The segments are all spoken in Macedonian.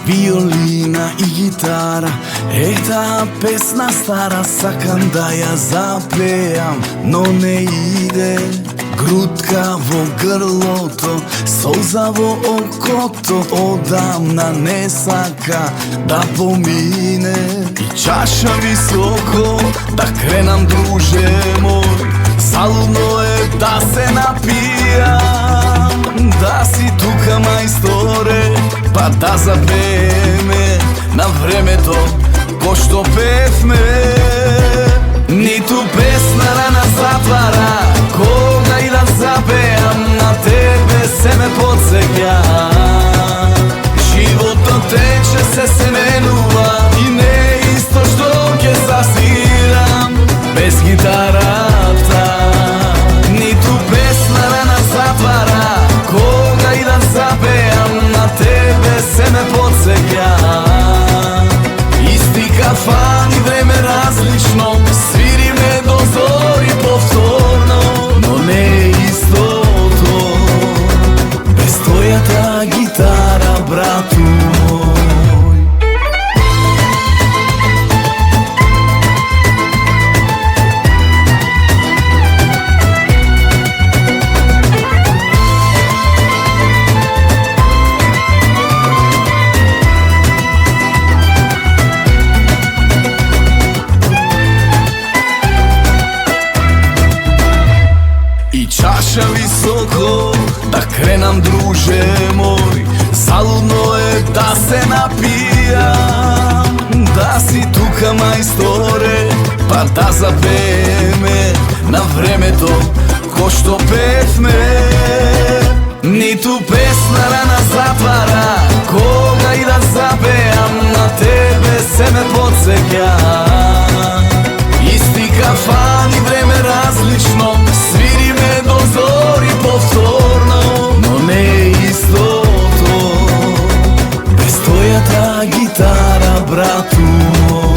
виолина и гитара. Таа песна стара, сакам да ја запеам, но не иде. Грудка во грлото, солза во окото, одамна не сака да помине. И чаша високо, да кренам друже мој, залудно е да се напијам. Да си тука мајсторе, па да запееме на времето ко што певме. Ниту песна рана затвара, кога и да запеам на тебе се ме подсеќа. Животот тече, се менува и не е исто што ќе засвирам без гитарата. Ниту песна рана затвара, кога и да запеам на тебе се ме подсеќа. Исти кафани, време различно, свириме до зори повторно, но не е истото без твојата гитара, брату мој. Чаша високо, да кренам друже мој, залудно е да се напијам. Да си тука мајсторе, па да запееме на времето ко што певме. Ниту песна рана затвара, кога и да запеам на тебе се ме подсеќа. Исти кафани, време различно, свириме до зори повторно, но не е истото без твојата гитара, брату мој.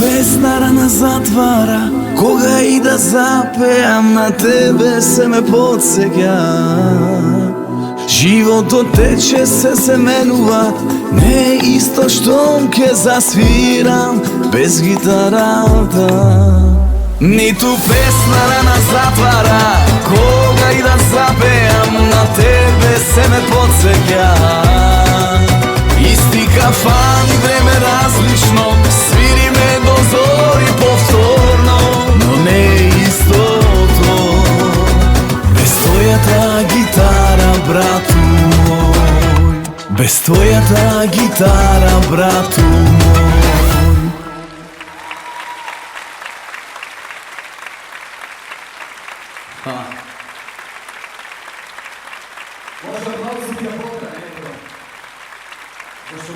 Песна рана затвара, кога и да запеам на тебе се ме подсеќа. Животот тече, се менува, не е исто штом ќе засвирам без гитарата. Ниту песна рана затвара, кога и да запеам на тебе се ме подсеќа. Исти кафани, време различно, свириме до зори повторно, но не е истото без твојата гитара, брату мој. Без твојата гитара, брату мој. Може да си ја покра, ето. Зашто